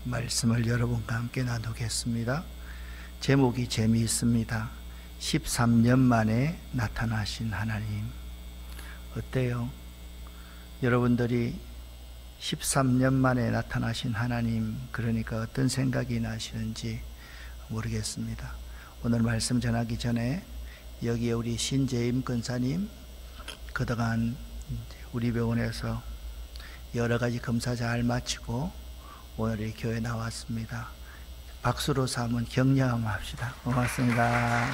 말씀을 여러분과 함께 나누겠습니다. 제목이 재미있습니다. 13년 만에 나타나신 하나님. 어때요? 여러분들이 13년 만에 나타나신 하나님, 그러니까 어떤 생각이 나시는지 모르겠습니다. 오늘 말씀 전하기 전에 여기에 우리 신재임 권사님 그동안 우리 병원에서 여러 가지 검사 잘 마치고 오늘 이 교회에 나왔습니다. 박수로 삼은 격려함 합시다. 고맙습니다.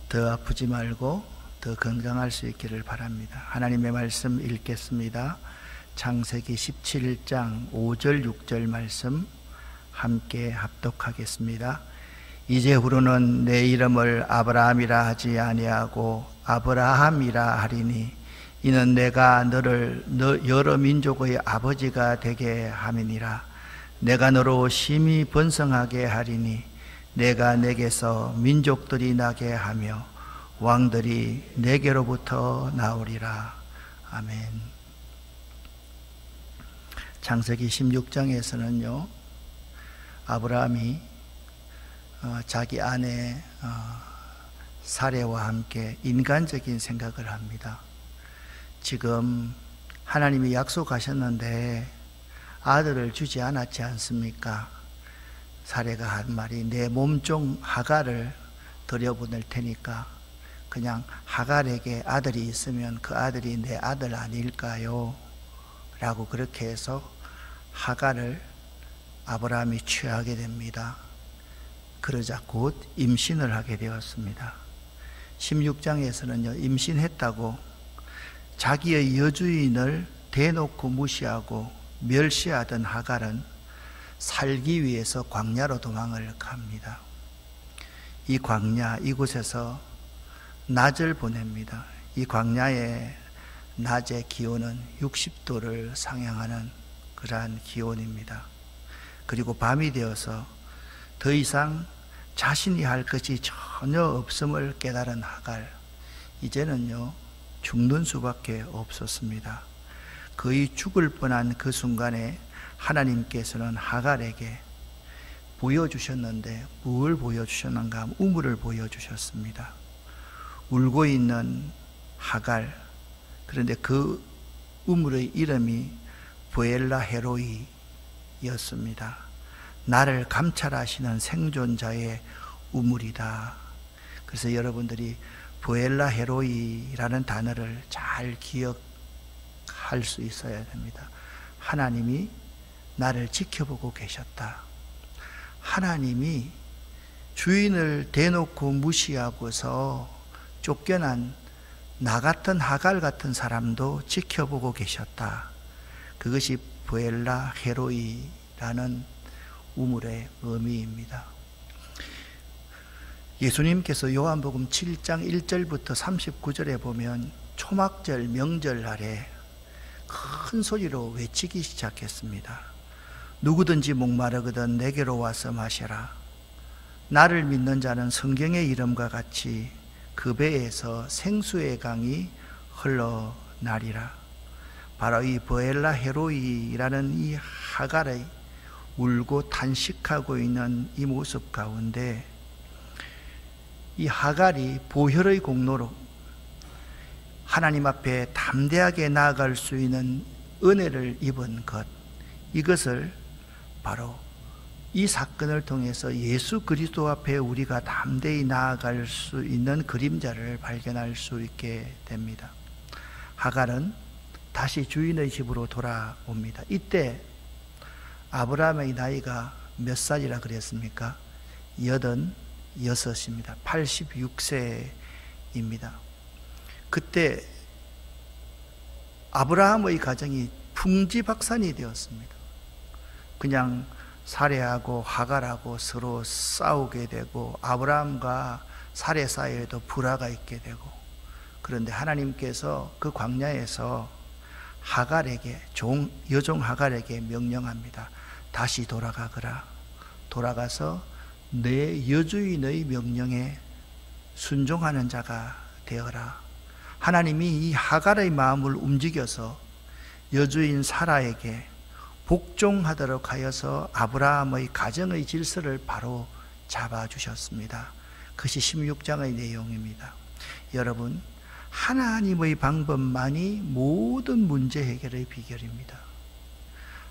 더 아프지 말고 더 건강할 수 있기를 바랍니다. 하나님의 말씀 읽겠습니다. 창세기 17장 5절 6절 말씀 함께 합독하겠습니다. 이제후로는 내 이름을 아브라함이라 하지 아니하고 아브라함이라 하리니 이는 내가 너를 여러 민족의 아버지가 되게 함이니라. 내가 너로 심히 번성하게 하리니 내가 내게서 민족들이 나게 하며 왕들이 내게로부터 나오리라. 아멘. 창세기 16장에서는요 아브라함이 자기 아내 사레와 함께 인간적인 생각을 합니다. 지금 하나님이 약속하셨는데 아들을 주지 않았지 않습니까? 사레가 한 말이 내 몸종 하갈을 들여보낼 테니까 그냥 하갈에게 아들이 있으면 그 아들이 내 아들 아닐까요? 라고 그렇게 해서 하갈을 아브라함이 취하게 됩니다. 그러자 곧 임신을 하게 되었습니다. 16장에서는요 임신했다고 자기의 여주인을 대놓고 무시하고 멸시하던 하갈은 살기 위해서 광야로 도망을 갑니다. 이 광야, 이곳에서 낮을 보냅니다. 이 광야의 낮의 기온은 60도를 상향하는 그러한 기온입니다. 그리고 밤이 되어서 더 이상 자신이 할 것이 전혀 없음을 깨달은 하갈, 이제는요 죽는 수밖에 없었습니다. 거의 죽을 뻔한 그 순간에 하나님께서는 하갈에게 보여주셨는데 뭘 보여주셨는가? 우물을 보여주셨습니다. 울고 있는 하갈, 그런데 그 우물의 이름이 브엘라 헤로이였습니다. 나를 감찰하시는 생존자의 우물이다. 그래서 여러분들이 브엘라 헤로이라는 단어를 잘 기억할 수 있어야 됩니다. 하나님이 나를 지켜보고 계셨다. 하나님이 주인을 대놓고 무시하고서 쫓겨난 나 같은 하갈 같은 사람도 지켜보고 계셨다. 그것이 브엘라 헤로이라는 우물의 의미입니다. 예수님께서 요한복음 7장 1절부터 39절에 보면 초막절 명절 날에 큰 소리로 외치기 시작했습니다. 누구든지 목마르거든 내게로 와서 마시라. 나를 믿는 자는 성경의 이름과 같이 그 배에서 생수의 강이 흘러나리라. 바로 이 브엘라 헤로이라는 이 하갈의 울고 탄식하고 있는 이 모습 가운데 이 하갈이 보혈의 공로로 하나님 앞에 담대하게 나아갈 수 있는 은혜를 입은 것, 이것을 바로 이 사건을 통해서 예수 그리스도 앞에 우리가 담대히 나아갈 수 있는 그림자를 발견할 수 있게 됩니다. 하갈은 다시 주인의 집으로 돌아옵니다. 이때 아브라함의 나이가 몇 살이라 그랬습니까? 86입니다. 86세입니다. 그때 아브라함의 가정이 풍지박산이 되었습니다. 그냥 사레하고 하갈하고 서로 싸우게 되고 아브라함과 사레 사이에도 불화가 있게 되고, 그런데 하나님께서 그 광야에서 하갈에게 여종 하갈에게 명령합니다. 다시 돌아가거라. 돌아가서 내 여주인의 명령에 순종하는 자가 되어라. 하나님이 이 하갈의 마음을 움직여서 여주인 사라에게 복종하도록 하여서 아브라함의 가정의 질서를 바로 잡아주셨습니다. 그것이 16장의 내용입니다. 여러분, 하나님의 방법만이 모든 문제 해결의 비결입니다.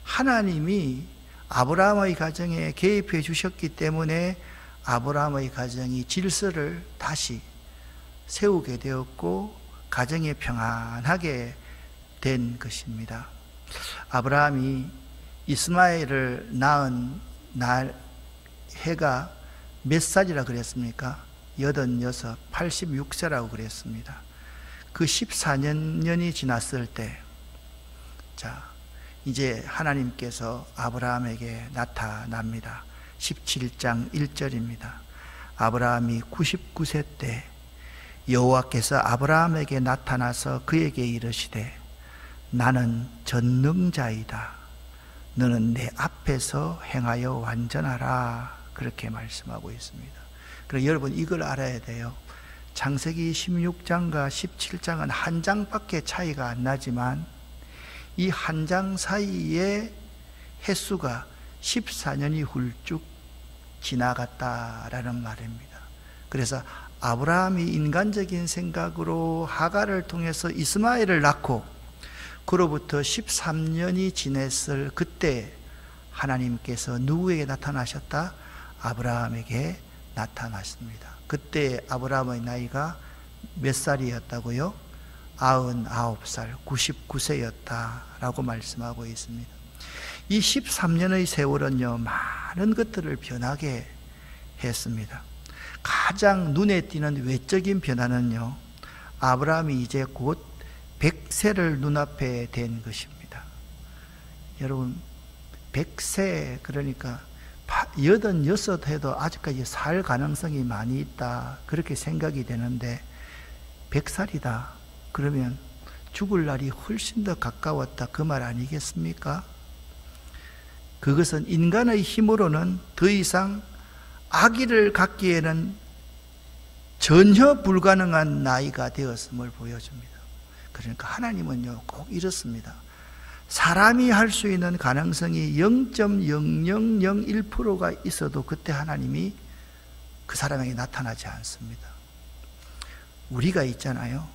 하나님이 아브라함의 가정에 개입해 주셨기 때문에 아브라함의 가정이 질서를 다시 세우게 되었고 가정이 평안하게 된 것입니다. 아브라함이 이스마엘을 낳은 날 해가 몇 살이라 그랬습니까? 86, 86세라고 그랬습니다. 그 14년이 지났을 때, 자, 이제 하나님께서 아브라함에게 나타납니다. 17장 1절입니다. 아브라함이 99세 때 여호와께서 아브라함에게 나타나서 그에게 이르시되 나는 전능자이다. 너는 내 앞에서 행하여 완전하라. 그렇게 말씀하고 있습니다. 그래서 여러분 이걸 알아야 돼요. 창세기 16장과 17장은 한 장밖에 차이가 안 나지만 이 한 장 사이에 횟수가 14년이 훌쭉 지나갔다라는 말입니다. 그래서 아브라함이 인간적인 생각으로 하갈을 통해서 이스마엘을 낳고 그로부터 13년이 지냈을 그때 하나님께서 누구에게 나타나셨다? 아브라함에게 나타났습니다. 그때 아브라함의 나이가 몇 살이었다고요? 99살, 99세였다라고 말씀하고 있습니다. 이 13년의 세월은요, 많은 것들을 변하게 했습니다. 가장 눈에 띄는 외적인 변화는요, 아브라함이 이제 곧 100세를 눈앞에 댄 것입니다. 여러분, 100세, 그러니까 86 해도 아직까지 살 가능성이 많이 있다, 그렇게 생각이 되는데 100살이다 그러면 죽을 날이 훨씬 더 가까웠다, 그 말 아니겠습니까? 그것은 인간의 힘으로는 더 이상 아기를 갖기에는 전혀 불가능한 나이가 되었음을 보여줍니다. 그러니까 하나님은요, 꼭 이렇습니다. 사람이 할 수 있는 가능성이 0.0001%가 있어도 그때 하나님이 그 사람에게 나타나지 않습니다. 우리가 있잖아요.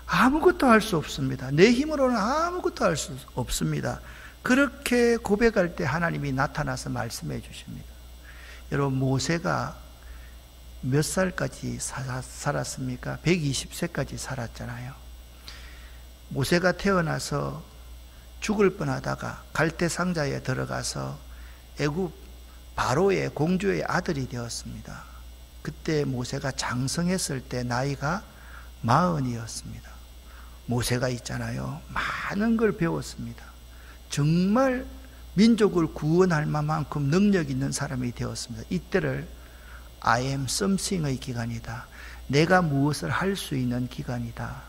아무것도 할 수 없습니다. 내 힘으로는 아무것도 할 수 없습니다. 그렇게 고백할 때 하나님이 나타나서 말씀해 주십니다. 여러분, 모세가 몇 살까지 살았습니까? 120세까지 살았잖아요. 모세가 태어나서 죽을 뻔하다가 갈대 상자에 들어가서 애굽 바로의 공주의 아들이 되었습니다. 그때 모세가 장성했을 때 나이가 40이었습니다. 모세가 있잖아요, 많은 걸 배웠습니다. 정말 민족을 구원할 만큼 능력 있는 사람이 되었습니다. 이때를 I am something의 기간이다. 내가 무엇을 할 수 있는 기간이다.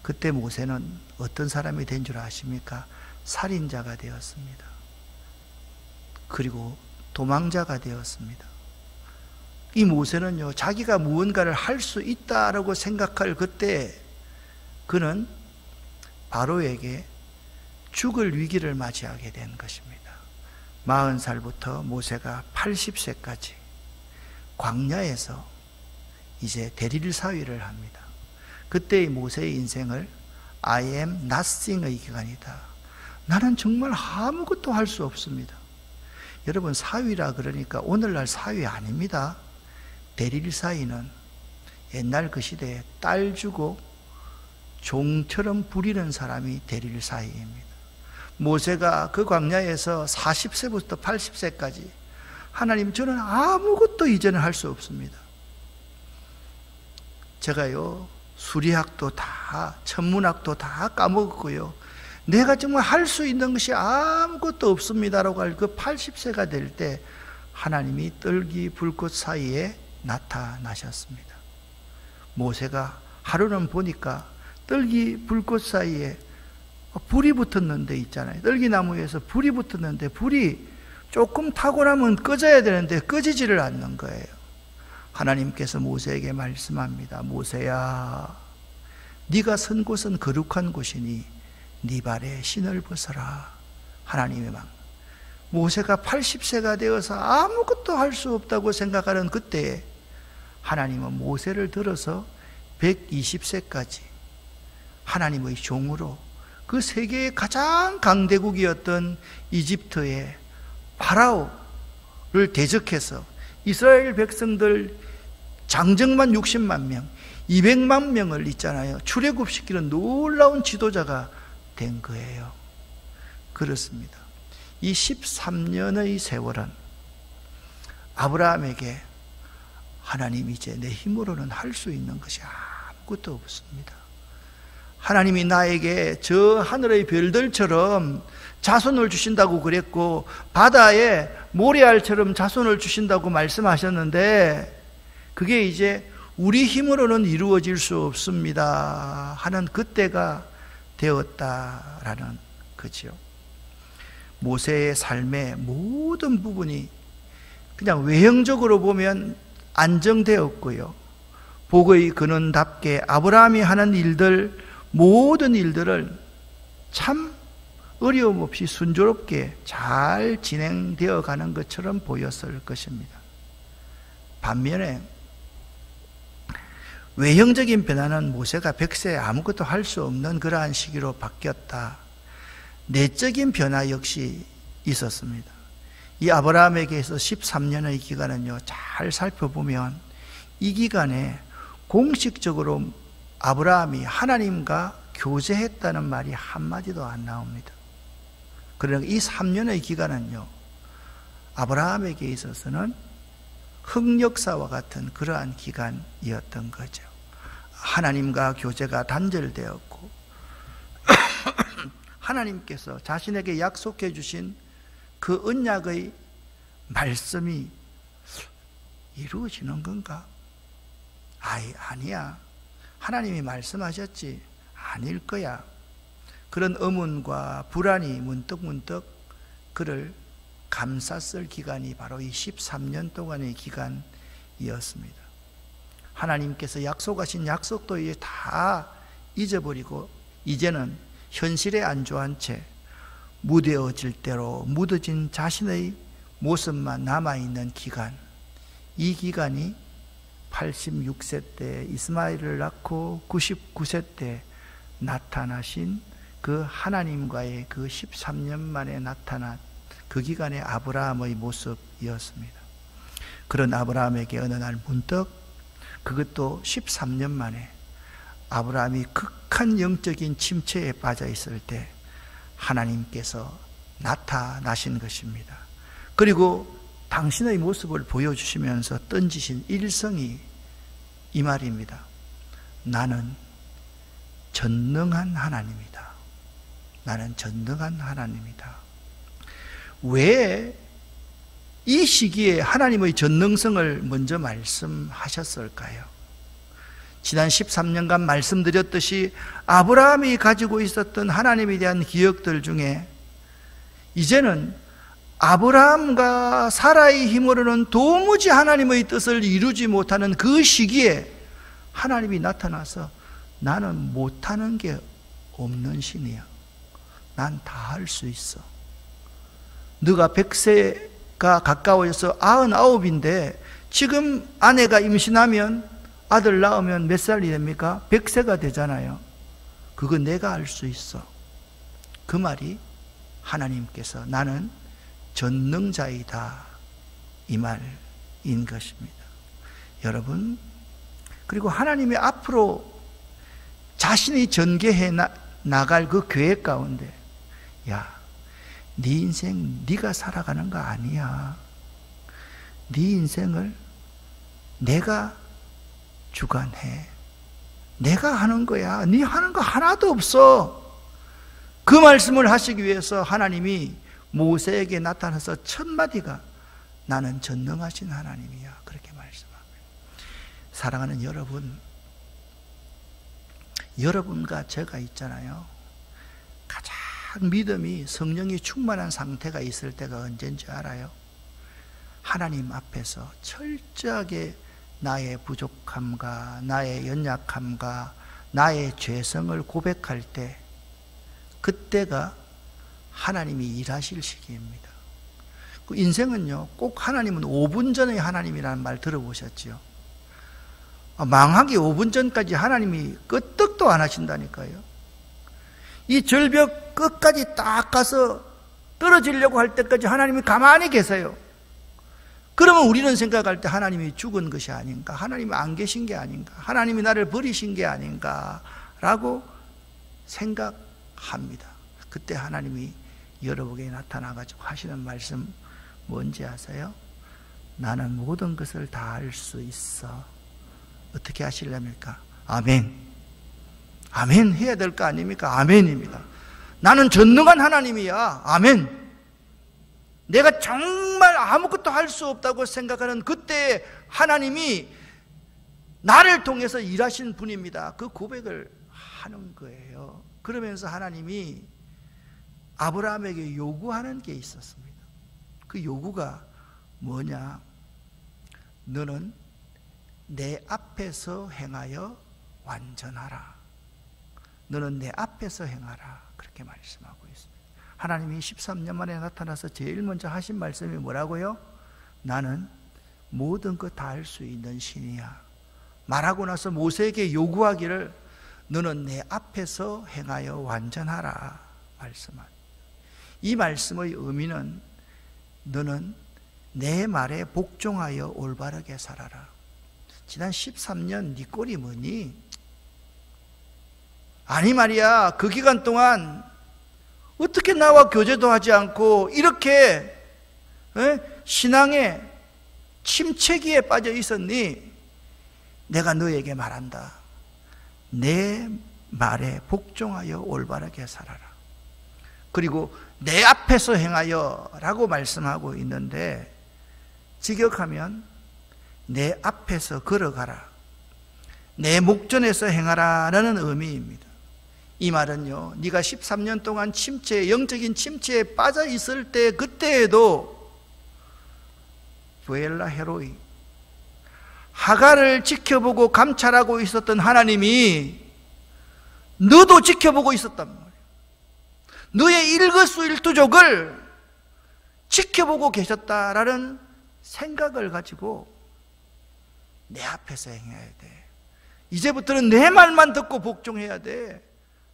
그때 모세는 어떤 사람이 된 줄 아십니까? 살인자가 되었습니다. 그리고 도망자가 되었습니다. 이 모세는요, 자기가 무언가를 할 수 있다라고 생각할 그때 그는 바로에게 죽을 위기를 맞이하게 된 것입니다. 40살부터 모세가 80세까지 광야에서 이제 대릴 사위를 합니다. 그때의 모세의 인생을 I am nothing의 기간이다. 나는 정말 아무것도 할 수 없습니다. 여러분, 사위라 그러니까 오늘날 사위 아닙니다. 대릴 사위는 옛날 그 시대에 딸 주고 종처럼 부리는 사람이 대릴 사위입니다. 모세가 그 광야에서 40세부터 80세까지 하나님, 저는 아무것도 이제는 할 수 없습니다. 제가요, 수리학도 다, 천문학도 다 까먹었고요, 내가 정말 할 수 있는 것이 아무것도 없습니다라고 할 그 80세가 될 때 하나님이 떨기 불꽃 사이에 나타나셨습니다. 모세가 하루는 보니까 떨기 불꽃 사이에 불이 붙었는데 있잖아요. 떨기나무에서 불이 붙었는데 불이 조금 타고 나면 꺼져야 되는데 꺼지지를 않는 거예요. 하나님께서 모세에게 말씀합니다. 모세야, 네가 선 곳은 거룩한 곳이니 네 발에 신을 벗어라. 하나님의 막 모세가 80세가 되어서 아무것도 할 수 없다고 생각하는 그때에 하나님은 모세를 들어서 120세까지 하나님의 종으로 그 세계의 가장 강대국이었던 이집트의 파라오를 대적해서 이스라엘 백성들 장정만 60만 명, 200만 명을 있잖아요. 출애굽시키는 놀라운 지도자가 된 거예요. 그렇습니다. 이 13년의 세월은 아브라함에게 하나님 이제 내 힘으로는 할 수 있는 것이 아무것도 없습니다. 하나님이 나에게 저 하늘의 별들처럼 자손을 주신다고 그랬고 바다에 모래알처럼 자손을 주신다고 말씀하셨는데 그게 이제 우리 힘으로는 이루어질 수 없습니다 하는 그때가 되었다라는 거죠. 모세의 삶의 모든 부분이 그냥 외형적으로 보면 안정되었고요. 복의 근원답게 아브라함이 하는 일들, 모든 일들을 참 어려움 없이 순조롭게 잘 진행되어 가는 것처럼 보였을 것입니다. 반면에 외형적인 변화는 모세가 100세에 아무것도 할 수 없는 그러한 시기로 바뀌었다. 내적인 변화 역시 있었습니다. 이 아브라함에게서 13년의 기간은요, 잘 살펴보면 이 기간에 공식적으로 아브라함이 하나님과 교제했다는 말이 한마디도 안 나옵니다. 그러나 이 3년의 기간은요, 아브라함에게 있어서는 흑역사와 같은 그러한 기간이었던 거죠. 하나님과 교제가 단절되었고 하나님께서 자신에게 약속해 주신 그 언약의 말씀이 이루어지는 건가? 아니야. 하나님이 말씀하셨지. 아닐 거야. 그런 의문과 불안이 문득문득 그를 감쌌을 기간이 바로 이 13년 동안의 기간이었습니다. 하나님께서 약속하신 약속도 이제 다 잊어버리고 이제는 현실에 안주한 채 무뎌질 대로 묻어진 자신의 모습만 남아있는 기간, 이 기간이 86세 때 이스마엘을 낳고 99세 때 나타나신 그 하나님과의 그 13년 만에 나타난 그 기간의 아브라함의 모습이었습니다. 그런 아브라함에게 어느 날 문득 그것도 13년 만에 아브라함이 극한 영적인 침체에 빠져 있을 때 하나님께서 나타나신 것입니다. 그리고 당신의 모습을 보여주시면서 던지신 일성이 이 말입니다. 나는 전능한 하나님이다. 나는 전능한 하나님이다. 왜 이 시기에 하나님의 전능성을 먼저 말씀하셨을까요? 지난 13년간 말씀드렸듯이 아브라함이 가지고 있었던 하나님에 대한 기억들 중에 이제는 아브라함과 사라의 힘으로는 도무지 하나님의 뜻을 이루지 못하는 그 시기에 하나님이 나타나서 나는 못하는 게 없는 신이야. 난 다 할 수 있어. 너가 100세가 가까워져서 99인데 지금 아내가 임신하면 아들 낳으면 몇 살이 됩니까? 100세가 되잖아요. 그거 내가 할 수 있어. 그 말이 하나님께서 나는 전능자이다 이 말인 것입니다. 여러분, 그리고 하나님이 앞으로 자신이 전개해 나갈 그 계획 가운데 야, 네 인생 네가 살아가는 거 아니야. 네 인생을 내가 주관해. 내가 하는 거야. 네 하는 거 하나도 없어. 그 말씀을 하시기 위해서 하나님이 모세에게 나타나서 첫 마디가 나는 전능하신 하나님이야. 그렇게 말씀합니다. 사랑하는 여러분, 여러분과 제가 있잖아요. 가장 믿음이 성령이 충만한 상태가 있을 때가 언제인지 알아요? 하나님 앞에서 철저하게 나의 부족함과 나의 연약함과 나의 죄성을 고백할 때 그때가 하나님이 일하실 시기입니다. 그 인생은요, 꼭 하나님은 5분 전의 하나님이라는 말 들어보셨죠? 망하기 5분 전까지 하나님이 끄떡도 안 하신다니까요. 이 절벽 끝까지 딱 가서 떨어지려고 할 때까지 하나님이 가만히 계세요. 그러면 우리는 생각할 때 하나님이 죽은 것이 아닌가, 하나님이 안 계신 게 아닌가, 하나님이 나를 버리신 게 아닌가 라고 생각합니다. 그때 하나님이 여러분에게 나타나가지고 하시는 말씀 뭔지 아세요? 나는 모든 것을 다 할 수 있어. 어떻게 하시려니까? 아멘. 아멘 해야 될 거 아닙니까? 아멘입니다. 나는 전능한 하나님이야. 아멘. 내가 정말 아무것도 할 수 없다고 생각하는 그때 하나님이 나를 통해서 일하신 분입니다. 그 고백을 하는 거예요. 그러면서 하나님이 아브라함에게 요구하는 게 있었습니다. 그 요구가 뭐냐? 너는 내 앞에서 행하여 완전하라. 너는 내 앞에서 행하라. 그렇게 말씀하고 있습니다. 하나님이 13년 만에 나타나서 제일 먼저 하신 말씀이 뭐라고요? 나는 모든 것 다 할 수 있는 신이야. 말하고 나서 모세에게 요구하기를 너는 내 앞에서 행하여 완전하라 말씀합니다. 이 말씀의 의미는 너는 내 말에 복종하여 올바르게 살아라. 지난 13년 네 꼴이 뭐니? 아니 말이야, 그 기간 동안 어떻게 나와 교제도 하지 않고 이렇게 신앙의 침체기에 빠져 있었니? 내가 너에게 말한다. 내 말에 복종하여 올바르게 살아라. 그리고 내 앞에서 행하여 라고 말씀하고 있는데, 직역하면 내 앞에서 걸어가라, 내 목전에서 행하라 라는 의미입니다. 이 말은요, 네가 13년 동안 영적인 침체에 빠져 있을 때 그때에도 부엘라 헤로이, 하갈을 지켜보고 감찰하고 있었던 하나님이 너도 지켜보고 있었단 말이에요. 너의 일거수일투족을 지켜보고 계셨다라는 생각을 가지고 내 앞에서 행해야 돼. 이제부터는 내 말만 듣고 복종해야 돼.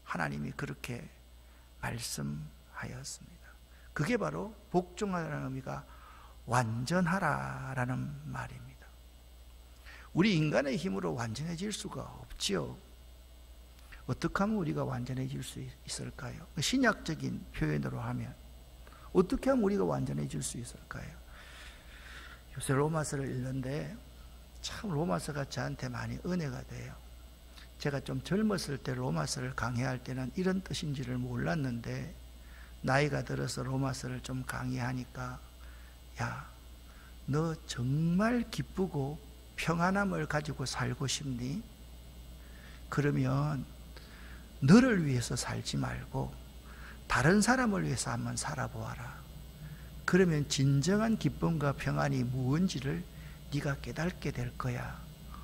하나님이 그렇게 말씀하였습니다. 그게 바로 복종하라는 의미가 완전하라라는 말입니다. 우리 인간의 힘으로 완전해질 수가 없지요. 어떻게 하면 우리가 완전해질 수 있을까요? 신약적인 표현으로 하면 어떻게 하면 우리가 완전해질 수 있을까요? 요새 로마서를 읽는데 참 로마서가 저한테 많이 은혜가 돼요. 제가 좀 젊었을 때 로마서를 강의할 때는 이런 뜻인지를 몰랐는데, 나이가 들어서 로마서를 좀 강의하니까, 야, 너 정말 기쁘고 평안함을 가지고 살고 싶니? 그러면 너를 위해서 살지 말고 다른 사람을 위해서 한번 살아보아라. 그러면 진정한 기쁨과 평안이 무엇인지를 네가 깨닫게 될 거야.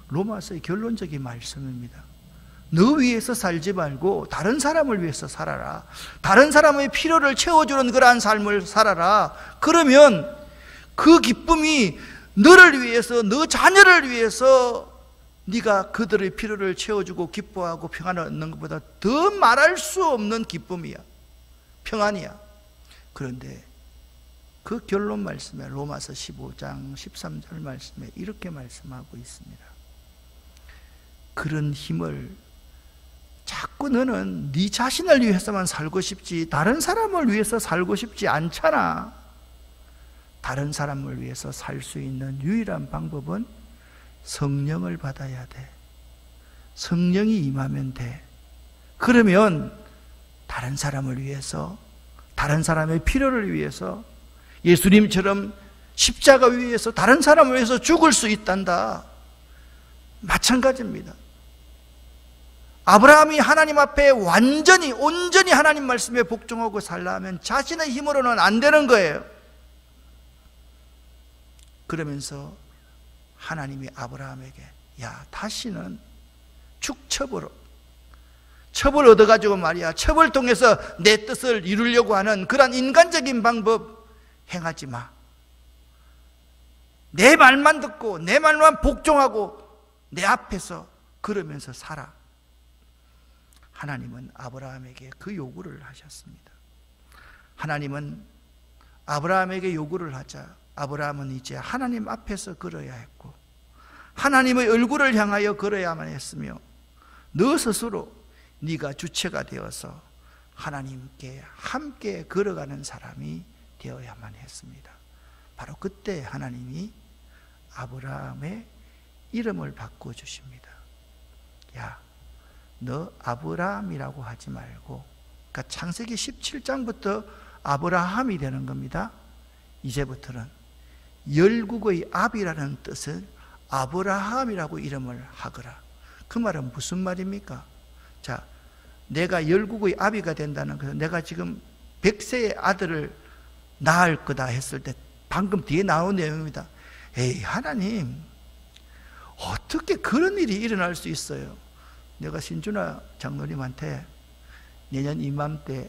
로마서의 결론적인 말씀입니다. 너 위해서 살지 말고 다른 사람을 위해서 살아라. 다른 사람의 필요를 채워주는 그러한 삶을 살아라. 그러면 그 기쁨이 너를 위해서, 너 자녀를 위해서 네가 그들의 필요를 채워주고 기뻐하고 평안을 얻는 것보다 더 말할 수 없는 기쁨이야. 평안이야. 그런데 그 결론 말씀에 로마서 15장 13절 말씀에 이렇게 말씀하고 있습니다. 그런 힘을 자꾸 너는 네 자신을 위해서만 살고 싶지 다른 사람을 위해서 살고 싶지 않잖아. 다른 사람을 위해서 살 수 있는 유일한 방법은 성령을 받아야 돼. 성령이 임하면 돼. 그러면 다른 사람을 위해서, 다른 사람의 필요를 위해서, 예수님처럼 십자가 위에서 다른 사람을 위해서 죽을 수 있단다. 마찬가지입니다. 아브라함이 하나님 앞에 완전히 온전히 하나님 말씀에 복종하고 살려면 자신의 힘으로는 안 되는 거예요. 그러면서 하나님이 아브라함에게 야, 다시는 축첩으로 첩을 얻어가지고 말이야, 첩을 통해서 내 뜻을 이루려고 하는 그런 인간적인 방법 행하지 마. 내 말만 듣고 내 말만 복종하고 내 앞에서 그러면서 살아. 하나님은 아브라함에게 그 요구를 하셨습니다. 하나님은 아브라함에게 요구를 하자 아브라함은 이제 하나님 앞에서 걸어야 했고, 하나님의 얼굴을 향하여 걸어야만 했으며, 너 스스로 네가 주체가 되어서 하나님께 함께 걸어가는 사람이 되어야만 했습니다. 바로 그때 하나님이 아브라함의 이름을 바꿔주십니다. 야, 너 아브라함이라고 하지 말고, 그러니까 창세기 17장부터 아브라함이 되는 겁니다. 이제부터는 열국의 아비라는 뜻을 아브라함이라고 이름을 하거라. 그 말은 무슨 말입니까? 자, 내가 열국의 아비가 된다는 것은 내가 지금 100세의 아들을 낳을 거다 했을 때 방금 뒤에 나온 내용입니다. 에이, 하나님, 어떻게 그런 일이 일어날 수 있어요? 내가 신준아 장로님한테 내년 이맘때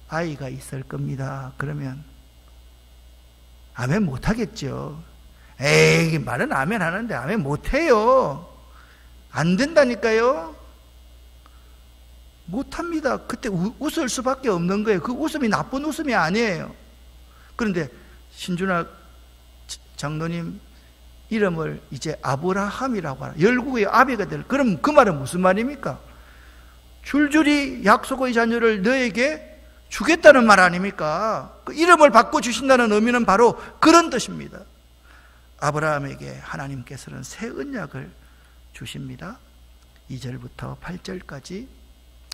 아이가 있을 겁니다. 그러면 아멘 못하겠죠. 에이, 말은 아멘 하는데 아멘 못해요. 안 된다니까요. 못합니다. 그때 웃을 수밖에 없는 거예요. 그 웃음이 나쁜 웃음이 아니에요. 그런데 신준아 장로님 이름을 이제 아브라함이라고 하라. 열국의 아비가 될. 그럼 그 말은 무슨 말입니까? 줄줄이 약속의 자녀를 너에게 주겠다는 말 아닙니까? 그 이름을 바꿔주신다는 의미는 바로 그런 뜻입니다. 아브라함에게 하나님께서는 새 언약을 주십니다. 2절부터 8절까지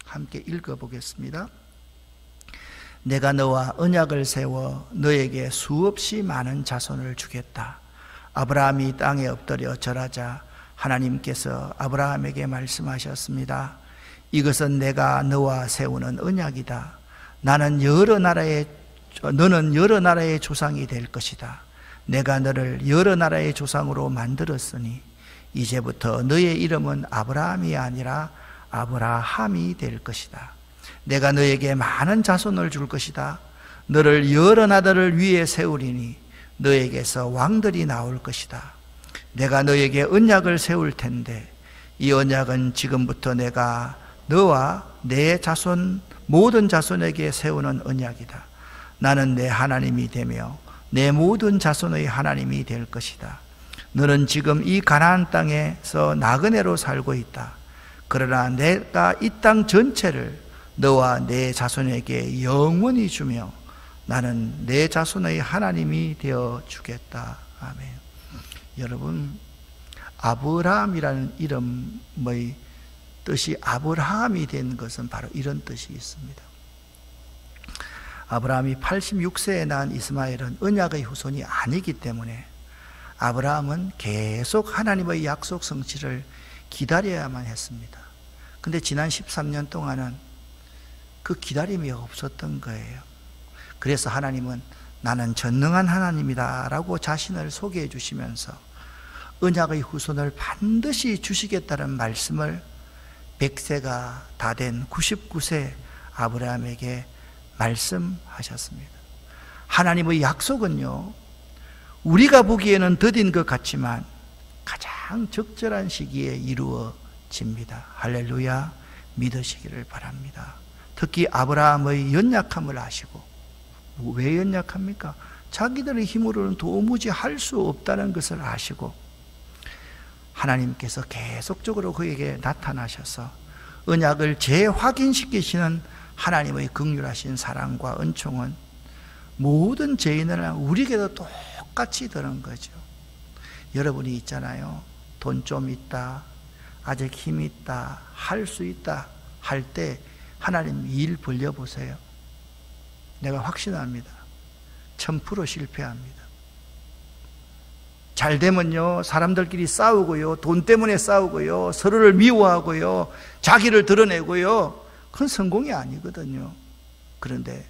함께 읽어보겠습니다. 내가 너와 언약을 세워 너에게 수없이 많은 자손을 주겠다. 아브라함이 땅에 엎드려 절하자 하나님께서 아브라함에게 말씀하셨습니다. 이것은 내가 너와 세우는 언약이다. 너는 여러 나라의 조상이 될 것이다. 내가 너를 여러 나라의 조상으로 만들었으니 이제부터 너의 이름은 아브라함이 아니라 아브라함이 될 것이다. 내가 너에게 많은 자손을 줄 것이다. 너를 여러 나라를 위에 세우리니 너에게서 왕들이 나올 것이다. 내가 너에게 언약을 세울 텐데 이 언약은 지금부터 내가 너와 내 자손 모든 자손에게 세우는 언약이다. 나는 내 하나님이 되며 내 모든 자손의 하나님이 될 것이다. 너는 지금 이 가나안 땅에서 나그네로 살고 있다. 그러나 내가 이 땅 전체를 너와 내 자손에게 영원히 주며 나는 내 자손의 하나님이 되어 주겠다. 아멘. 여러분, 아브라함이라는 이름의 뜻이 아브라함이 된 것은 바로 이런 뜻이 있습니다. 아브라함이 86세에 낳은 이스마엘은 언약의 후손이 아니기 때문에 아브라함은 계속 하나님의 약속 성취를 기다려야만 했습니다. 근데 지난 13년 동안은 그 기다림이 없었던 거예요. 그래서 하나님은 나는 전능한 하나님이다 라고 자신을 소개해 주시면서 언약의 후손을 반드시 주시겠다는 말씀을 100세가 다 된 99세 아브라함에게 말씀하셨습니다. 하나님의 약속은요, 우리가 보기에는 더딘 것 같지만 가장 적절한 시기에 이루어집니다. 할렐루야, 믿으시기를 바랍니다. 특히 아브라함의 연약함을 아시고, 왜 연약합니까? 자기들의 힘으로는 도무지 할 수 없다는 것을 아시고 하나님께서 계속적으로 그에게 나타나셔서 언약을 재확인시키시는 하나님의 긍휼하신 사랑과 은총은 모든 죄인을 우리에게도 똑같이 드는 거죠. 여러분이 있잖아요. 돈 좀 있다, 아직 힘 있다, 할 수 있다 할 때 하나님 일 벌려보세요. 내가 확신합니다. 1000% 실패합니다. 잘 되면요, 사람들끼리 싸우고요, 돈 때문에 싸우고요, 서로를 미워하고요, 자기를 드러내고요, 그건 성공이 아니거든요. 그런데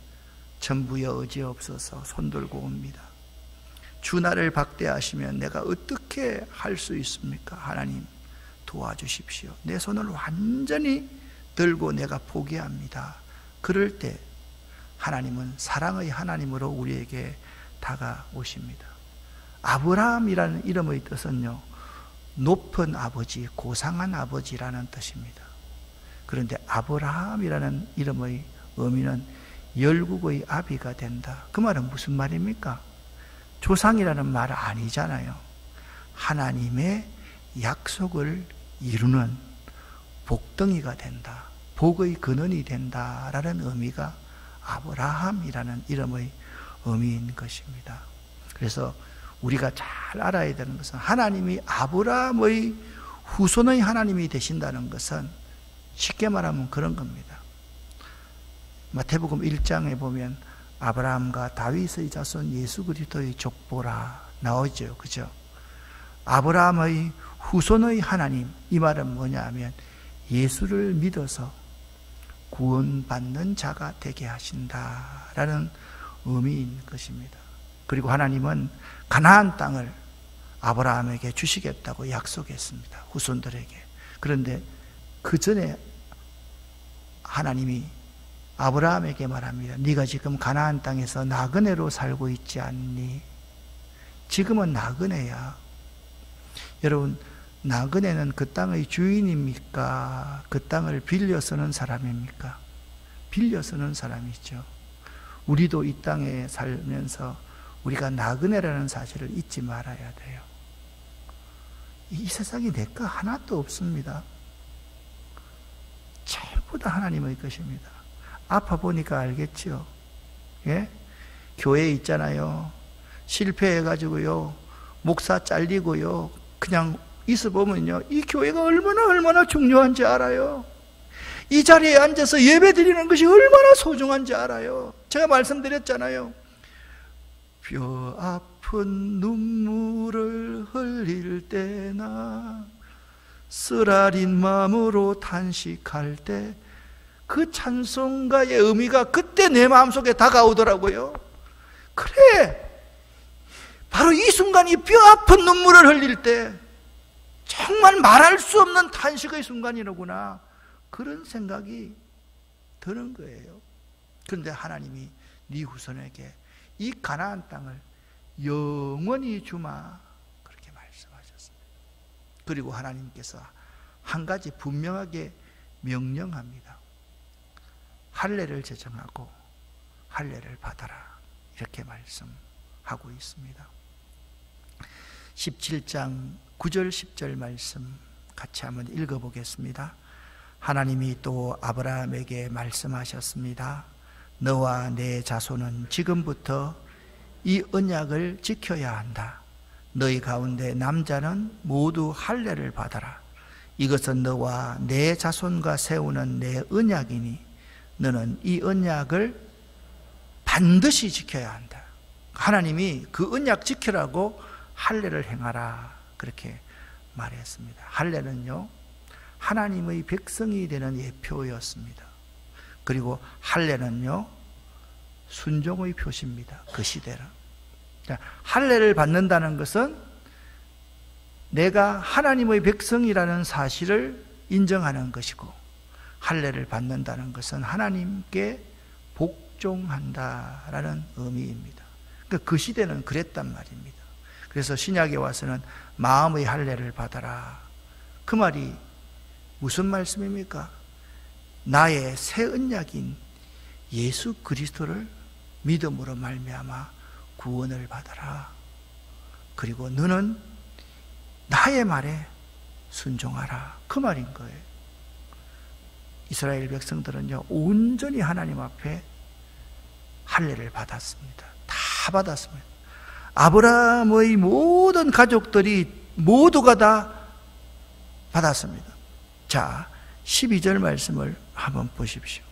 전부여 의지없어서 손들고 옵니다. 주 나를 박대하시면 내가 어떻게 할 수 있습니까? 하나님 도와주십시오. 내 손을 완전히 들고 내가 포기합니다. 그럴 때 하나님은 사랑의 하나님으로 우리에게 다가오십니다. 아브라함이라는 이름의 뜻은요, 높은 아버지, 고상한 아버지라는 뜻입니다. 그런데 아브라함이라는 이름의 의미는 열국의 아비가 된다. 그 말은 무슨 말입니까? 조상이라는 말 아니잖아요. 하나님의 약속을 이루는 복덩이가 된다. 복의 근원이 된다라는 의미가 아브라함이라는 이름의 의미인 것입니다. 그래서 우리가 잘 알아야 되는 것은 하나님이 아브라함의 후손의 하나님이 되신다는 것은 쉽게 말하면 그런 겁니다. 마태복음 1장에 보면 아브라함과 다윗의 자손 예수 그리스도의 족보라 나오죠. 그죠? 아브라함의 후손의 하나님, 이 말은 뭐냐 하면 예수를 믿어서 구원받는 자가 되게 하신다라는 의미인 것입니다. 그리고 하나님은 가나안 땅을 아브라함에게 주시겠다고 약속했습니다. 후손들에게. 그런데 그 전에 하나님이 아브라함에게 말합니다. 네가 지금 가나안 땅에서 나그네로 살고 있지 않니? 지금은 나그네야. 여러분, 나그네는 그 땅의 주인입니까? 그 땅을 빌려 쓰는 사람입니까? 빌려 쓰는 사람이죠. 우리도 이 땅에 살면서 우리가 나그네라는 사실을 잊지 말아야 돼요. 이 세상에 내 거 하나도 없습니다. 전부 다 하나님의 것입니다. 아파 보니까 알겠죠? 예? 교회에 있잖아요. 실패해가지고요, 목사 잘리고요, 그냥 있어 보면요, 이 교회가 얼마나 중요한지 알아요. 이 자리에 앉아서 예배 드리는 것이 얼마나 소중한지 알아요. 제가 말씀드렸잖아요. 뼈 아픈 눈물을 흘릴 때나 쓰라린 마음으로 탄식할 때 그 찬송가의 의미가 그때 내 마음속에 다가오더라고요. 그래, 바로 이 순간이 뼈 아픈 눈물을 흘릴 때 정말 말할 수 없는 탄식의 순간이로구나, 그런 생각이 드는 거예요. 그런데 하나님이 네 후손에게 이 가나안 땅을 영원히 주마, 그렇게 말씀하셨습니다. 그리고 하나님께서 한 가지 분명하게 명령합니다. 할례를 제정하고 할례를 받아라, 이렇게 말씀하고 있습니다. 17장 9절 10절 말씀 같이 한번 읽어보겠습니다. 하나님이 또 아브라함에게 말씀하셨습니다. 너와 내 자손은 지금부터 이 언약을 지켜야 한다. 너희 가운데 남자는 모두 할례를 받아라. 이것은 너와 내 자손과 세우는 내 언약이니 너는 이 언약을 반드시 지켜야 한다. 하나님이 그 언약 지키라고 할례를 행하라, 그렇게 말했습니다. 할례는요, 하나님의 백성이 되는 예표였습니다. 그리고 할례는요, 순종의 표시입니다. 그 시대는. 할례를 받는다는 것은 내가 하나님의 백성이라는 사실을 인정하는 것이고, 할례를 받는다는 것은 하나님께 복종한다라는 의미입니다. 그러니까 그 시대는 그랬단 말입니다. 그래서 신약에 와서는 마음의 할례를 받아라. 그 말이 무슨 말씀입니까? 나의 새 언약인 예수 그리스도를 믿음으로 말미암아 구원을 받아라. 그리고 너는 나의 말에 순종하라, 그 말인 거예요. 이스라엘 백성들은요, 온전히 하나님 앞에 할례를 받았습니다. 다 받았습니다. 아브라함의 모든 가족들이 모두가 다 받았습니다. 자, 12절 말씀을 한번 보십시오.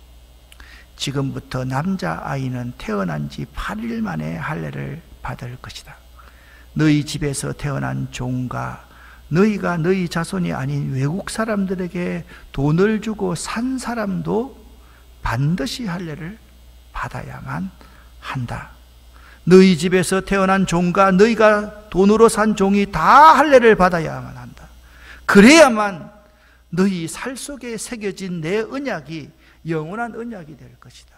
지금부터 남자아이는 태어난 지 8일 만에 할례를 받을 것이다. 너희 집에서 태어난 종과 너희가 너희 자손이 아닌 외국 사람들에게 돈을 주고 산 사람도 반드시 할례를 받아야만 한다. 너희 집에서 태어난 종과 너희가 돈으로 산 종이 다 할례를 받아야만 한다. 그래야만 너희 살 속에 새겨진 내 언약이 영원한 언약이 될 것이다.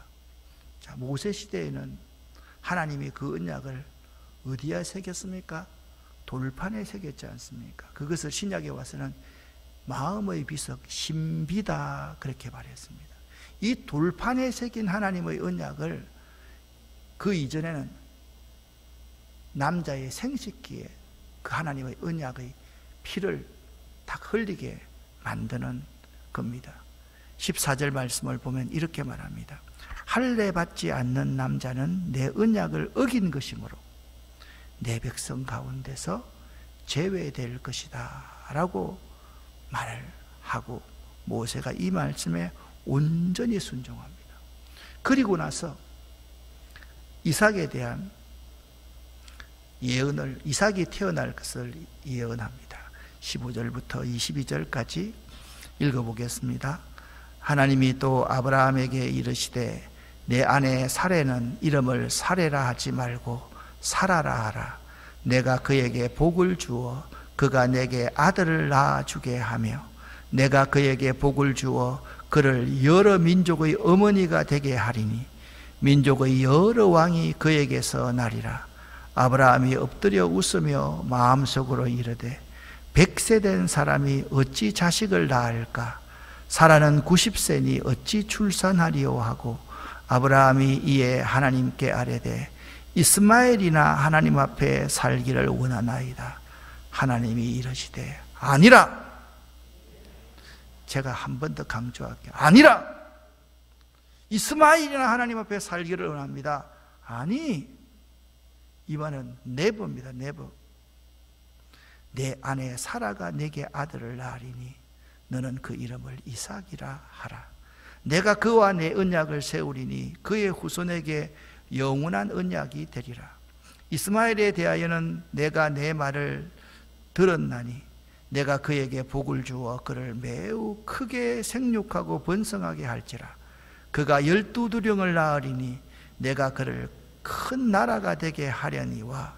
자, 모세 시대에는 하나님이 그 언약을 어디에 새겼습니까? 돌판에 새겼지 않습니까? 그것을 신약에 와서는 마음의 비석 신비다 그렇게 말했습니다. 이 돌판에 새긴 하나님의 언약을 그 이전에는 남자의 생식기에 그 하나님의 언약의 피를 딱 흘리게 만드는 겁니다. 14절 말씀을 보면 이렇게 말합니다. 할례 받지 않는 남자는 내 언약을 어긴 것이므로 내 백성 가운데서 제외될 것이다 라고 말을 하고 모세가 이 말씀에 온전히 순종합니다. 그리고 나서 이삭에 대한 예언을, 이삭이 태어날 것을 예언합니다. 15절부터 22절까지 읽어보겠습니다. 하나님이 또 아브라함에게 이르시되 내 아내 사레는 이름을 사레라 하지 말고 사라라 하라. 내가 그에게 복을 주어 그가 내게 아들을 낳아주게 하며 내가 그에게 복을 주어 그를 여러 민족의 어머니가 되게 하리니 민족의 여러 왕이 그에게서 나리라. 아브라함이 엎드려 웃으며 마음속으로 이르되 100세 된 사람이 어찌 자식을 낳을까? 사라는 90세니 어찌 출산하리요 하고 아브라함이 이에 하나님께 아뢰되 이스마엘이나 하나님 앞에 살기를 원하나이다. 하나님이 이르시되 아니라. 제가 한 번 더 강조할게요. 아니라. 이스마엘이나 하나님 앞에 살기를 원합니다. 아니, 이 말은 네버입니다. 네버. 내 아내 사라가 내게 아들을 낳으리니 너는 그 이름을 이삭이라 하라. 내가 그와 내 언약을 세우리니 그의 후손에게 영원한 언약이 되리라. 이스마엘에 대하여는 내가 내 말을 들었나니 내가 그에게 복을 주어 그를 매우 크게 생육하고 번성하게 할지라. 그가 12두령을 낳으리니 내가 그를 큰 나라가 되게 하려니와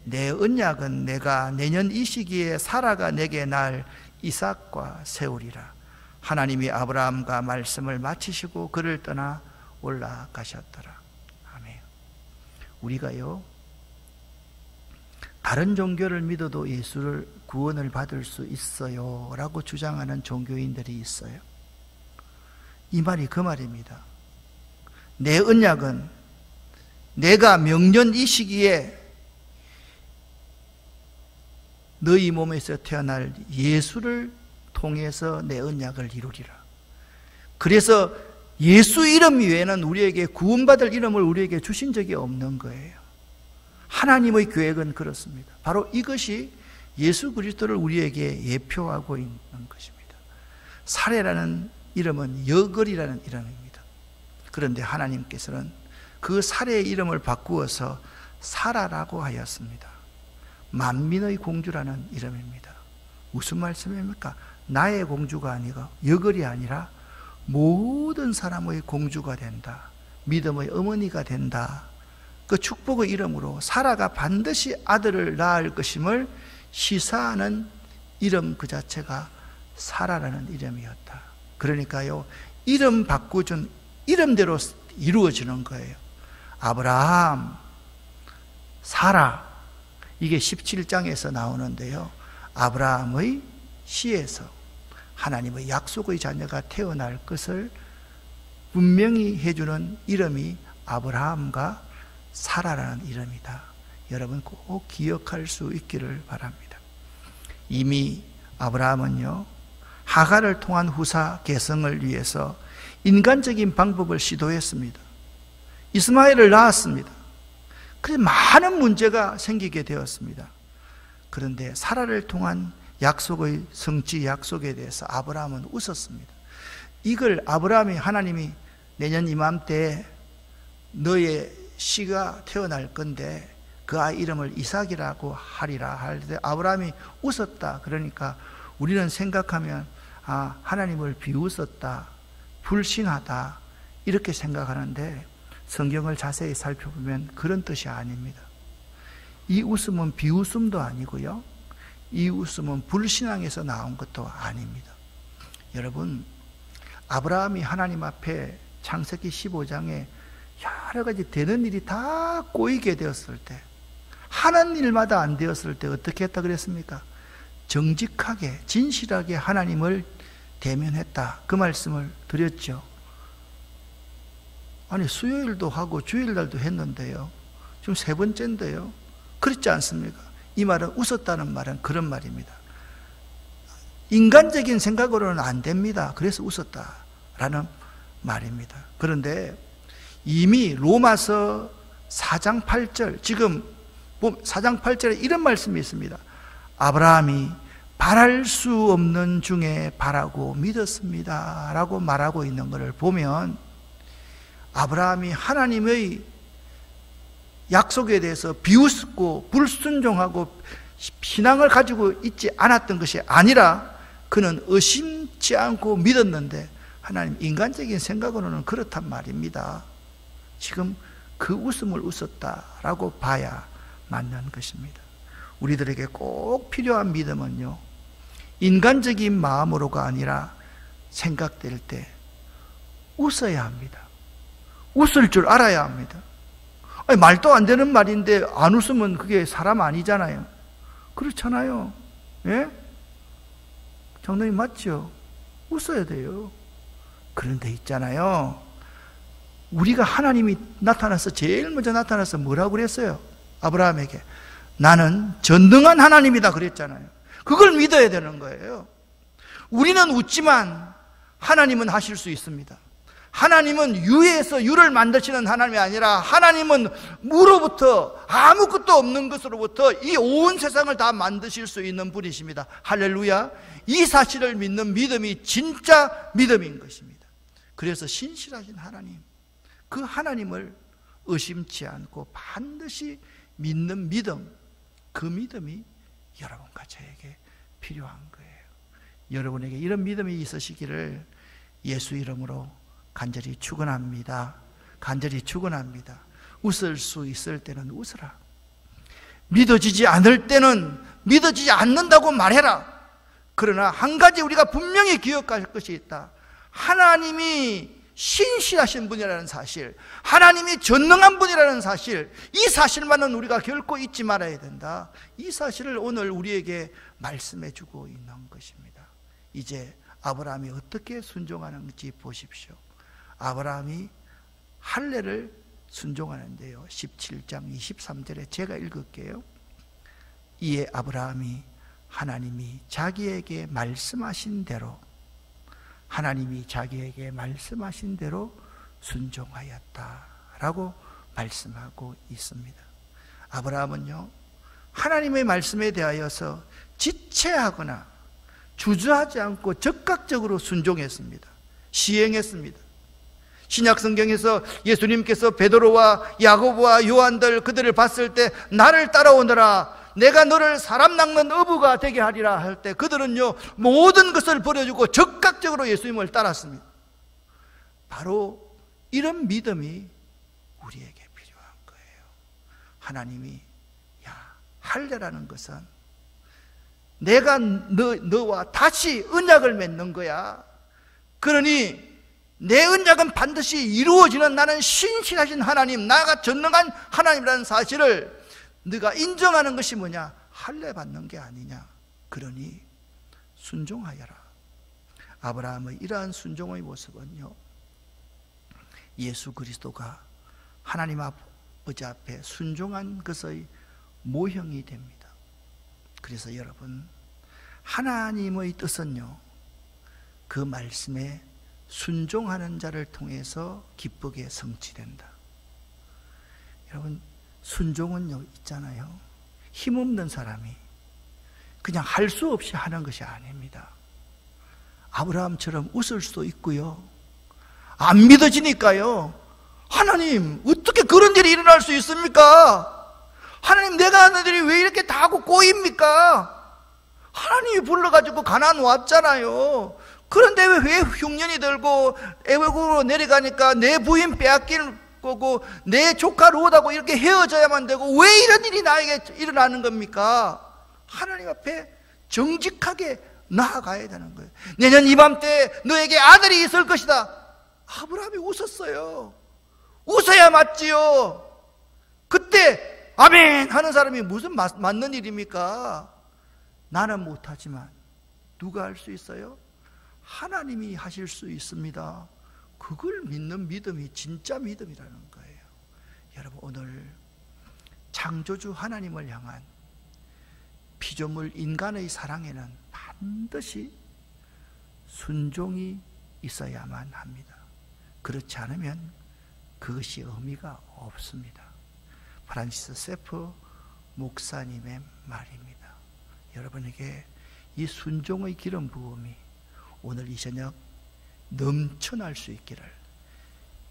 내 언약은 내가 내년 이 시기에 사라가 내게 낳을 이삭과 세우리라. 하나님이 아브라함과 말씀을 마치시고 그를 떠나 올라가셨더라. 아멘. 우리가요, 다른 종교를 믿어도 예수를 구원을 받을 수 있어요 라고 주장하는 종교인들이 있어요. 이 말이 그 말입니다. 내 언약은 내가 명년 이 시기에 너희 몸에서 태어날 예수를 통해서 내 언약을 이루리라. 그래서 예수 이름 외에는 우리에게 구원받을 이름을 우리에게 주신 적이 없는 거예요. 하나님의 계획은 그렇습니다. 바로 이것이 예수 그리스도를 우리에게 예표하고 있는 것입니다. 사레라는 이름은 여걸이라는 이름입니다. 그런데 하나님께서는 그 사레의 이름을 바꾸어서 사라라고 하였습니다. 만민의 공주라는 이름입니다. 무슨 말씀입니까? 나의 공주가 아니고 여걸이 아니라 모든 사람의 공주가 된다. 믿음의 어머니가 된다. 그 축복의 이름으로 사라가 반드시 아들을 낳을 것임을 시사하는 이름 그 자체가 사라라는 이름이었다. 그러니까요, 이름 바꾸준 이름대로 이루어지는 거예요. 아브라함, 사라, 이게 17장에서 나오는데요, 아브라함의 시에서 하나님의 약속의 자녀가 태어날 것을 분명히 해주는 이름이 아브라함과 사라라는 이름이다. 여러분 꼭 기억할 수 있기를 바랍니다. 이미 아브라함은요, 하갈을 통한 후사 계성을 위해서 인간적인 방법을 시도했습니다. 이스마엘을 낳았습니다. 그래서 많은 문제가 생기게 되었습니다. 그런데 사라를 통한 약속의 성취 약속에 대해서 아브라함은 웃었습니다. 이걸 아브라함이 하나님이 내년 이맘때에 너의 씨가 태어날 건데 그 아이 이름을 이삭이라고 하리라 할 때 아브라함이 웃었다. 그러니까 우리는 생각하면 아, 하나님을 비웃었다, 불신하다 이렇게 생각하는데 성경을 자세히 살펴보면 그런 뜻이 아닙니다. 이 웃음은 비웃음도 아니고요, 이 웃음은 불신앙에서 나온 것도 아닙니다. 여러분, 아브라함이 하나님 앞에 창세기 15장에 여러 가지 되는 일이 다 꼬이게 되었을 때, 하는 일마다 안 되었을 때 어떻게 했다 그랬습니까? 정직하게 진실하게 하나님을 대면했다, 그 말씀을 드렸죠. 아니, 수요일도 하고 주일날도 했는데요, 지금 세 번째인데요, 그렇지 않습니까? 이 말은, 웃었다는 말은 그런 말입니다. 인간적인 생각으로는 안 됩니다. 그래서 웃었다라는 말입니다. 그런데 이미 로마서 4장 8절, 지금 4장 8절에 이런 말씀이 있습니다. 아브라함이 바랄 수 없는 중에 바라고 믿었습니다 라고 말하고 있는 것을 보면, 아브라함이 하나님의 약속에 대해서 비웃고 불순종하고 신앙을 가지고 있지 않았던 것이 아니라, 그는 의심치 않고 믿었는데 하나님, 인간적인 생각으로는 그렇단 말입니다. 지금 그 웃음을 웃었다라고 봐야 맞는 것입니다. 우리들에게 꼭 필요한 믿음은요, 인간적인 마음으로가 아니라 생각될 때 웃어야 합니다. 웃을 줄 알아야 합니다. 아니, 말도 안 되는 말인데 안 웃으면 그게 사람 아니잖아요. 그렇잖아요. 예? 장로님 맞죠? 웃어야 돼요. 그런데 있잖아요, 우리가 하나님이 나타나서 제일 먼저 나타나서 뭐라고 그랬어요? 아브라함에게 나는 전능한 하나님이다 그랬잖아요. 그걸 믿어야 되는 거예요. 우리는 웃지만 하나님은 하실 수 있습니다. 하나님은 유에서 유를 만드시는 하나님이 아니라, 하나님은 무로부터, 아무것도 없는 것으로부터 이 온 세상을 다 만드실 수 있는 분이십니다. 할렐루야. 이 사실을 믿는 믿음이 진짜 믿음인 것입니다. 그래서 신실하신 하나님, 그 하나님을 의심치 않고 반드시 믿는 믿음, 그 믿음이 여러분과 저에게 필요한 거예요. 여러분에게 이런 믿음이 있으시기를 예수 이름으로 간절히 축원합니다. 간절히 축원합니다. 웃을 수 있을 때는 웃으라. 믿어지지 않을 때는 믿어지지 않는다고 말해라. 그러나 한 가지 우리가 분명히 기억할 것이 있다. 하나님이 신실하신 분이라는 사실, 하나님이 전능한 분이라는 사실, 이 사실만은 우리가 결코 잊지 말아야 된다. 이 사실을 오늘 우리에게 말씀해 주고 있는 것입니다. 이제 아브라함이 어떻게 순종하는지 보십시오. 아브라함이 할례를 순종하는데요, 17장 23절에 제가 읽을게요. 이에 아브라함이 하나님이 자기에게 말씀하신 대로, 하나님이 자기에게 말씀하신 대로 순종하였다라고 말씀하고 있습니다. 아브라함은요, 하나님의 말씀에 대하여서 지체하거나 주저하지 않고 적극적으로 순종했습니다. 시행했습니다. 신약 성경에서 예수님께서 베드로와 야고보와 요한들, 그들을 봤을 때 나를 따라오너라, 내가 너를 사람 낚는 어부가 되게 하리라 할 때 그들은요, 모든 것을 버려주고 적극적으로 예수님을 따랐습니다. 바로 이런 믿음이 우리에게 필요한 거예요. 하나님이, 야, 할례라는 것은 내가 너와 다시 언약을 맺는 거야. 그러니 내 언약은 반드시 이루어지는, 나는 신실하신 하나님, 나가 전능한 하나님이라는 사실을 네가 인정하는 것이 뭐냐? 할례 받는 게 아니냐? 그러니 순종하여라. 아브라함의 이러한 순종의 모습은요, 예수 그리스도가 하나님 아버지 앞에 순종한 것의 모형이 됩니다. 그래서 여러분, 하나님의 뜻은요, 그 말씀에 순종하는 자를 통해서 기쁘게 성취된다. 여러분, 순종은요, 있잖아요, 힘없는 사람이 그냥 할 수 없이 하는 것이 아닙니다. 아브라함처럼 웃을 수도 있고요, 안 믿어지니까요, 하나님 어떻게 그런 일이 일어날 수 있습니까? 하나님, 내가 하는 일이 왜 이렇게 다 하고 꼬입니까? 하나님이 불러가지고 가나안 왔잖아요. 그런데 왜 흉년이 들고 애국으로 내려가니까 내 부인 빼앗길 거고 내 조카 롯하고 이렇게 헤어져야만 되고 왜 이런 일이 나에게 일어나는 겁니까? 하나님 앞에 정직하게 나아가야 되는 거예요. 내년 이맘때 너에게 아들이 있을 것이다. 아브라함이 웃었어요. 웃어야 맞지요. 그때 아멘 하는 사람이 무슨 맞는 일입니까? 나는 못하지만 누가 할 수 있어요? 하나님이 하실 수 있습니다. 그걸 믿는 믿음이 진짜 믿음이라는 거예요. 여러분, 오늘 창조주 하나님을 향한 피조물 인간의 사랑에는 반드시 순종이 있어야만 합니다. 그렇지 않으면 그것이 의미가 없습니다. 프란시스 세프 목사님의 말입니다. 여러분에게 이 순종의 기름 부음이 오늘 이 저녁 넘쳐날 수 있기를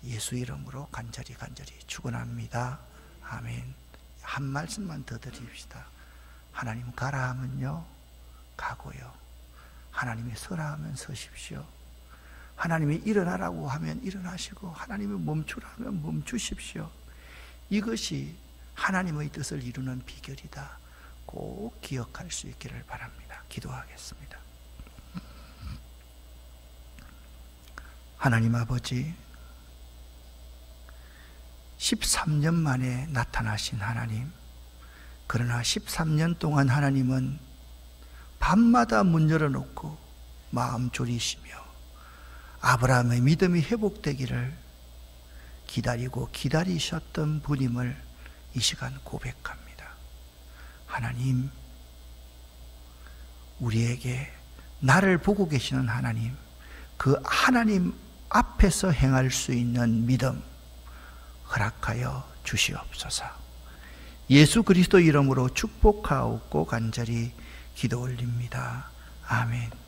예수 이름으로 간절히 축원합니다. 아멘. 한 말씀만 더 드립시다. 하나님 가라 하면요, 가고요. 하나님이 서라 하면 서십시오. 하나님이 일어나라고 하면 일어나시고, 하나님이 멈추라 하면 멈추십시오. 이것이 하나님의 뜻을 이루는 비결이다. 꼭 기억할 수 있기를 바랍니다. 기도하겠습니다. 하나님 아버지, 13년 만에 나타나신 하나님, 그러나 13년 동안 하나님은 밤마다 문 열어놓고 마음 졸이시며 아브라함의 믿음이 회복되기를 기다리고 기다리셨던 분임을 이 시간 고백합니다. 하나님, 우리에게 나를 보고 계시는 하나님, 그 하나님 앞에서 행할 수 있는 믿음 허락하여 주시옵소서. 예수 그리스도 이름으로 축복하옵고 간절히 기도 올립니다. 아멘.